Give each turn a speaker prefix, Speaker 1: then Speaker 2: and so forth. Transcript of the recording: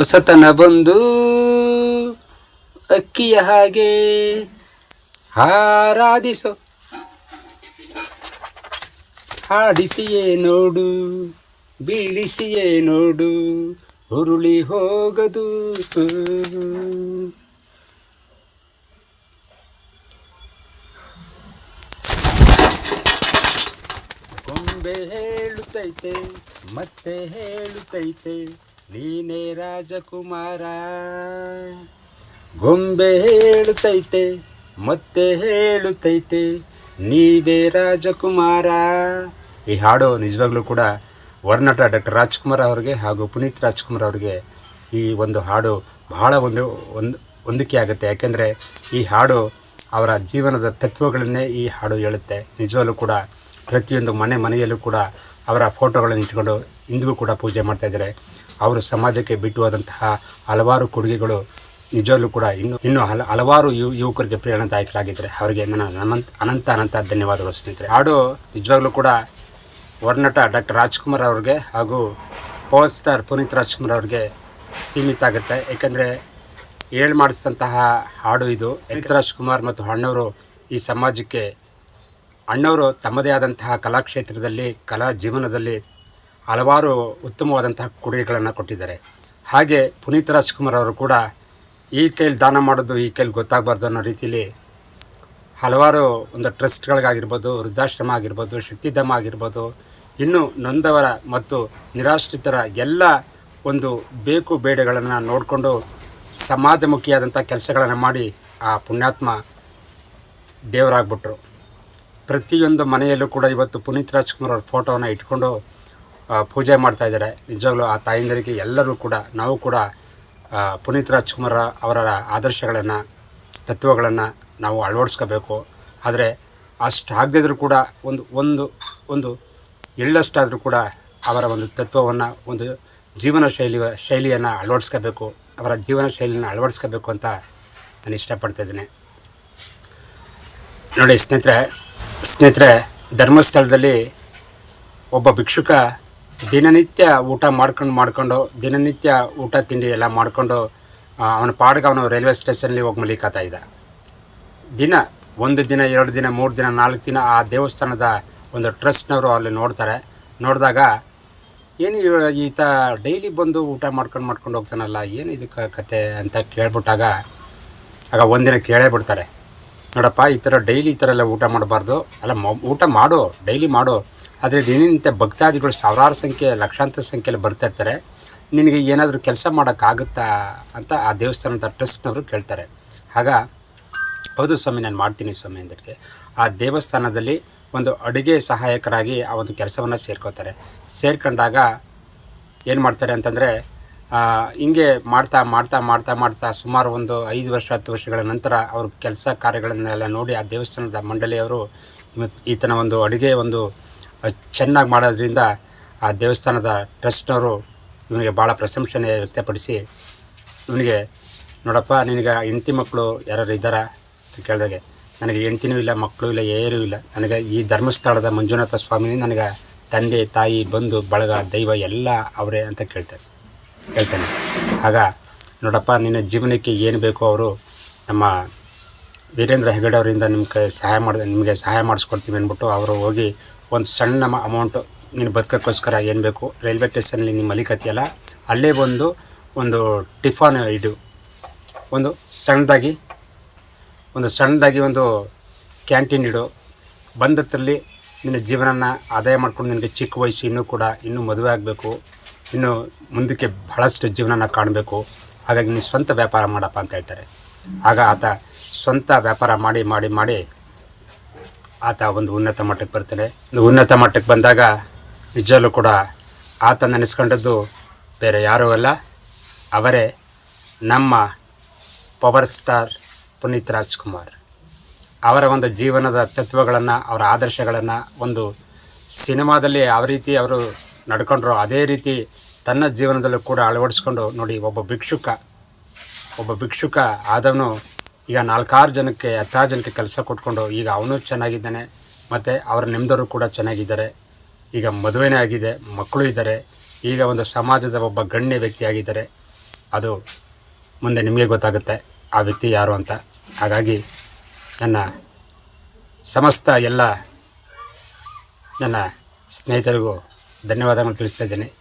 Speaker 1: ಹೊಸತನ ಬಂದು ಅಕ್ಕಿಯ ಹಾಗೆ ಹಾರಾದಿಸೋ, ಹಾಡಿಸಿಯೇ ನೋಡು, ಬೀಳಿಸಿಯೇ ನೋಡು, ಉರುಳಿ ಹೋಗದು. ಗೊಂಬೆ ಹೇಳುತ್ತೈತೆ ಮತ್ತೆ ಹೇಳುತ್ತೈತೆ, ನೀನೇ ರಾಜಕುಮಾರ. ಗೊಂಬೆ ಹೇಳುತ್ತೈತೆ ಮತ್ತೆ ಹೇಳುತ್ತೈತೆ, ನೀವೇ ರಾಜಕುಮಾರ. ಈ ಹಾಡು ನಿಜವಾಗ್ಲೂ ಕೂಡ ವರ್ನಟ ಡಾಕ್ಟರ್ ರಾಜ್ಕುಮಾರ್ ಅವರಿಗೆ ಹಾಗೂ ಪುನೀತ್ ರಾಜ್ಕುಮಾರ್ ಅವರಿಗೆ ಈ ಒಂದು ಹಾಡು ಬಹಳ ಹೊಂದಿಕೆ ಆಗುತ್ತೆ. ಯಾಕೆಂದರೆ ಈ ಹಾಡು ಅವರ ಜೀವನದ ತತ್ವಗಳನ್ನೇ ಈ ಹಾಡು ಹೇಳುತ್ತೆ. ನಿಜವಾಗ್ಲೂ ಕೂಡ ಪ್ರತಿಯೊಂದು ಮನೆಯಲ್ಲೂ ಕೂಡ ಅವರ ಫೋಟೋಗಳನ್ನು ಇಟ್ಕೊಂಡು ಇಂದಿಗೂ ಕೂಡ ಪೂಜೆ ಮಾಡ್ತಾಯಿದ್ದಾರೆ. ಅವರು ಸಮಾಜಕ್ಕೆ ಬಿಟ್ಟು ಹೋದಂತಹ ಹಲವಾರು ಕೊಡುಗೆಗಳು ನಿಜವಾಗ್ಲೂ ಕೂಡ ಇನ್ನೂ ಹಲವಾರು ಯುವಕರಿಗೆ ಪ್ರೇರಣಾದಾಯಕರಾಗಿದ್ದಾರೆ. ಅವರಿಗೆ ನನ್ನ ಅನಂತ ಧನ್ಯವಾದಗಳು ಸ್ನೇಹಿತರೆ. ಹಾಡು ನಿಜವಾಗ್ಲೂ ಕೂಡ ವರ್ನಟ ಡಾಕ್ಟರ್ ರಾಜ್ಕುಮಾರ್ ಅವ್ರಿಗೆ ಹಾಗೂ ಪವರ್ ಸ್ಟಾರ್ ಪುನೀತ್ ರಾಜ್ಕುಮಾರ್ ಅವ್ರಿಗೆ ಸೀಮಿತ ಆಗುತ್ತೆ. ಏಕೆಂದರೆ ಹೇಳಿ ಮಾಡಿಸಿದಂತಹ ಹಾಡು ಇದು. ಪುನೀತ್ ರಾಜ್ಕುಮಾರ್ ಮತ್ತು ಅಣ್ಣವರು ಈ ಸಮಾಜಕ್ಕೆ ಅಣ್ಣವರು ತಮ್ಮದೇ ಆದಂತಹ ಕಲಾಕ್ಷೇತ್ರದಲ್ಲಿ ಕಲಾ ಜೀವನದಲ್ಲಿ ಹಲವಾರು ಉತ್ತಮವಾದಂತಹ ಕೊಡುಗೆಗಳನ್ನು ಕೊಟ್ಟಿದ್ದಾರೆ. ಹಾಗೆ ಪುನೀತ್ ರಾಜ್ಕುಮಾರ್ ಅವರು ಕೂಡ ಈ ಕೈಲಿ ದಾನ ಮಾಡೋದು ಈ ಕೈಲಿ ಗೊತ್ತಾಗಬಾರ್ದು ಅನ್ನೋ ರೀತಿಯಲ್ಲಿ ಹಲವಾರು ಒಂದು ಟ್ರಸ್ಟ್ಗಳಿಗಾಗಿರ್ಬೋದು, ವೃದ್ಧಾಶ್ರಮ ಆಗಿರ್ಬೋದು, ಶಕ್ತಿಧಾಮ ಆಗಿರ್ಬೋದು, ಇನ್ನು ನೊಂದವರ ಮತ್ತು ನಿರಾಶ್ರಿತರ ಎಲ್ಲ ಒಂದು ಬೇಕು ಬೇಡಗಳನ್ನು ನೋಡಿಕೊಂಡು ಸಮಾಜಮುಖಿಯಾದಂಥ ಕೆಲಸಗಳನ್ನು ಮಾಡಿ ಆ ಪುಣ್ಯಾತ್ಮ ದೇವರಾಗ್ಬಿಟ್ರು. ಪ್ರತಿಯೊಂದು ಮನೆಯಲ್ಲೂ ಕೂಡ ಇವತ್ತು ಪುನೀತ್ ರಾಜ್ಕುಮಾರ್ ಅವ್ರ ಫೋಟೋವನ್ನು ಇಟ್ಕೊಂಡು ಪೂಜೆ ಮಾಡ್ತಾಯಿದ್ದಾರೆ. ನಿಜವಾಗ್ಲೂ ಆ ತಾಯಿಂದರಿಗೆ ಎಲ್ಲರೂ ಕೂಡ ನಾವು ಕೂಡ ಪುನೀತ್ ರಾಜ್ಕುಮಾರ್ ಅವರ ಆದರ್ಶಗಳನ್ನು ತತ್ವಗಳನ್ನು ನಾವು ಅಳವಡಿಸ್ಕೋಬೇಕು. ಆದರೆ ಅಷ್ಟು ಆಗದಿದ್ರೂ ಕೂಡ ಒಂದು ಎಳ್ಳಷ್ಟಾದರೂ ಕೂಡ ಅವರ ಒಂದು ತತ್ವವನ್ನು ಒಂದು ಜೀವನ ಶೈಲಿಯನ್ನು ಅಳವಡಿಸ್ಕೋಬೇಕು, ಅವರ ಜೀವನ ಶೈಲಿಯನ್ನು ಅಳವಡಿಸ್ಕೋಬೇಕು ಅಂತ ನಾನು ಇಷ್ಟಪಡ್ತಾಯಿದ್ದೀನಿ. ನೋಡಿ ಸ್ನೇಹಿತರೆ, ಧರ್ಮಸ್ಥಳದಲ್ಲಿ ಒಬ್ಬ ಭಿಕ್ಷುಕ ದಿನನಿತ್ಯ ಊಟ ಮಾಡ್ಕೊಂಡು ದಿನನಿತ್ಯ ಊಟ ತಿಂಡಿ ಎಲ್ಲ ಮಾಡಿಕೊಂಡು ಅವನ ಪಾಡಿಗೆ ಅವನು ರೈಲ್ವೆ ಸ್ಟೇಷನ್ಲಿ ಹೋಗಿ ಮಲಿಕಾತಾ ಇದ್ದ. ಒಂದು ದಿನ 2 ದಿನ 3 ದಿನ 4 ದಿನ ಆ ದೇವಸ್ಥಾನದ ಒಂದು ಟ್ರಸ್ಟ್ನವರು ಅಲ್ಲಿ ನೋಡಿದಾಗ ಏನು ಈತ ಡೈಲಿ ಬಂದು ಊಟ ಮಾಡ್ಕೊಂಡು ಹೋಗ್ತಾನಲ್ಲ, ಏನು ಇದಕ್ಕೆ ಕತೆ ಅಂತ ಕೇಳ್ಬಿಟ್ಟಾಗ ಒಂದಿನ ಕೇಳೇ ಬಿಡ್ತಾರೆ, ನೋಡಪ್ಪ ಈ ಥರ ಡೈಲಿ ಈ ಥರ ಎಲ್ಲ ಊಟ ಮಾಡಬಾರ್ದು, ಊಟ ಮಾಡು, ಡೈಲಿ ಮಾಡು, ಆದರೆ ದಿನನಿತ್ಯ ಭಕ್ತಾದಿಗಳು ಸಾವಿರಾರು ಸಂಖ್ಯೆ ಲಕ್ಷಾಂತರ ಸಂಖ್ಯೆಯಲ್ಲಿ ಬರ್ತಾಯಿರ್ತಾರೆ, ನಿನಗೆ ಏನಾದರೂ ಕೆಲಸ ಮಾಡೋಕ್ಕಾಗುತ್ತಾ ಅಂತ ಆ ದೇವಸ್ಥಾನದ ಟ್ರಸ್ಟ್ನವರು ಕೇಳ್ತಾರೆ. ಹೌದು ಸ್ವಾಮಿ, ನಾನು ಮಾಡ್ತೀನಿ ಸ್ವಾಮಿ ಅಂದಕ್ಕೆ ಆ ದೇವಸ್ಥಾನದಲ್ಲಿ ಒಂದು ಅಡುಗೆ ಸಹಾಯಕರಾಗಿ ಆ ಒಂದು ಕೆಲಸವನ್ನು ಸೇರ್ಕೊಂಡಾಗ ಏನು ಮಾಡ್ತಾರೆ ಅಂತಂದರೆ ಹಿಂಗೆ ಮಾಡ್ತಾ ಸುಮಾರು ಒಂದು 5 ವರ್ಷ 10 ವರ್ಷಗಳ ನಂತರ ಅವರು ಕೆಲಸ ಕಾರ್ಯಗಳನ್ನೆಲ್ಲ ನೋಡಿ ಆ ದೇವಸ್ಥಾನದ ಮಂಡಳಿಯವರು ಈತನ ಒಂದು ಅಡುಗೆ ಚೆನ್ನಾಗಿ ಮಾಡೋದ್ರಿಂದ ಆ ದೇವಸ್ಥಾನದ ಟ್ರಸ್ಟ್ನವರು ಇವನಿಗೆ ಭಾಳ ಪ್ರಶಂಸನೆ ವ್ಯಕ್ತಪಡಿಸಿ ಇವನಿಗೆ, ನೋಡಪ್ಪ ನಿನಗೆ ಹೆಂಡತಿ ಮಕ್ಕಳು ಯಾರು ಇದ್ದಾರಾ ಅಂತ ಕೇಳಿದಾಗೆ, ನನಗೆ ಹೆಂಡ್ತಿನೂ ಇಲ್ಲ, ಮಕ್ಕಳು ಇಲ್ಲ, ಏನೂ ಇಲ್ಲ, ನನಗೆ ಈ ಧರ್ಮಸ್ಥಳದ ಮಂಜುನಾಥ ಸ್ವಾಮಿನೇ ನನಗೆ ತಂದೆ ತಾಯಿ ಬಂಧು ಬಳಗ ದೈವ ಎಲ್ಲ ಅವರೇ ಅಂತ ಹೇಳ್ತಾನೆ. ನೋಡಪ್ಪ ನಿನ್ನ ಜೀವನಕ್ಕೆ ಏನು ಬೇಕೋ ಅವರು ನಮ್ಮ ವೀರೇಂದ್ರ ಹೆಗಡೆ ಅವರಿಂದ ನಿಮಗೆ ಸಹಾಯ ಮಾಡಿಸ್ಕೊಡ್ತೀವಿ ಅಂದ್ಬಿಟ್ಟು ಅವರು ಹೋಗಿ ಒಂದು ಸಣ್ಣ ಅಮೌಂಟು ನೀನು ಬದುಕೋಕ್ಕೋಸ್ಕರ ಏನು ಬೇಕು ರೈಲ್ವೆ ಸ್ಟೇಷನಲ್ಲಿ ನೀನು ಮಲಿಕತಿಯಲ್ಲ ಅಲ್ಲೇ ಒಂದು ಟಿಫಾನ್ ಇಡು, ಒಂದು ಸಣ್ಣದಾಗಿ ಒಂದು ಕ್ಯಾಂಟೀನ್ ಇಡು, ಬಂದತ್ತಲ್ಲಿ ನಿನ್ನ ಜೀವನನ ಆದಾಯ ಮಾಡ್ಕೊಂಡು ನಿನಗೆ ಚಿಕ್ಕ ವಯಸ್ಸು ಇನ್ನೂ ಮದುವೆ ಆಗಬೇಕು, ಇನ್ನು ಮುಂದಕ್ಕೆ ಬಹಳಷ್ಟು ಜೀವನನ ಕಾಣಬೇಕು, ಹಾಗಾಗಿ ನೀನು ಸ್ವಂತ ವ್ಯಾಪಾರ ಮಾಡಪ್ಪ ಅಂತ ಹೇಳ್ತಾರೆ. ಆತ ಸ್ವಂತ ವ್ಯಾಪಾರ ಮಾಡಿ ಆತ ಒಂದು ಉನ್ನತ ಮಟ್ಟಕ್ಕೆ ಬರ್ತಾನೆ. ಉನ್ನತ ಮಟ್ಟಕ್ಕೆ ಬಂದಾಗ ನಿಜವಲ್ಲೂ ಕೂಡ ಆತ ನೆನೆಸ್ಕೊಂಡದ್ದು ಬೇರೆ ಯಾರೂ ಅಲ್ಲ, ಅವರೇ ನಮ್ಮ ಪವರ್ ಸ್ಟಾರ್ ಪುನೀತ್ ರಾಜ್ಕುಮಾರ್. ಅವರ ಒಂದು ಜೀವನದ ತತ್ವಗಳನ್ನು, ಅವರ ಆದರ್ಶಗಳನ್ನು ಒಂದು ಸಿನಿಮಾದಲ್ಲಿ ಯಾವ ರೀತಿ ಅವರು ನಡ್ಕೊಂಡ್ರೋ ಅದೇ ರೀತಿ ತನ್ನ ಜೀವನದಲ್ಲೂ ಕೂಡ ಅಳವಡಿಸ್ಕೊಂಡು ನೋಡಿ, ಒಬ್ಬ ಭಿಕ್ಷುಕ ಆದವನು ಈಗ 4-6 ಜನಕ್ಕೆ 10 ಜನಕ್ಕೆ ಕೆಲಸ ಕೊಟ್ಕೊಂಡು ಈಗ ಅವನು ಚೆನ್ನಾಗಿದ್ದಾನೆ, ಮತ್ತು ಅವರ ನೆಮ್ಮದವರು ಕೂಡ ಚೆನ್ನಾಗಿದ್ದಾರೆ, ಈಗ ಮದುವೆನೇ ಆಗಿದೆ, ಮಕ್ಕಳು ಇದ್ದಾರೆ, ಈಗ ಒಂದು ಸಮಾಜದ ಒಬ್ಬ ಗಣ್ಯ ವ್ಯಕ್ತಿ ಆಗಿದ್ದಾರೆ. ಅದು ಮುಂದೆ ನಿಮಗೆ ಗೊತ್ತಾಗುತ್ತೆ ಆ ವ್ಯಕ್ತಿ ಯಾರು ಅಂತ. ಹಾಗಾಗಿ ನನ್ನ ಸಮಸ್ತ ಎಲ್ಲ ನನ್ನ ಸ್ನೇಹಿತರಿಗೂ ಧನ್ಯವಾದಗಳು ತಿಳಿಸ್ತಾ ಇದ್ದೇನೆ.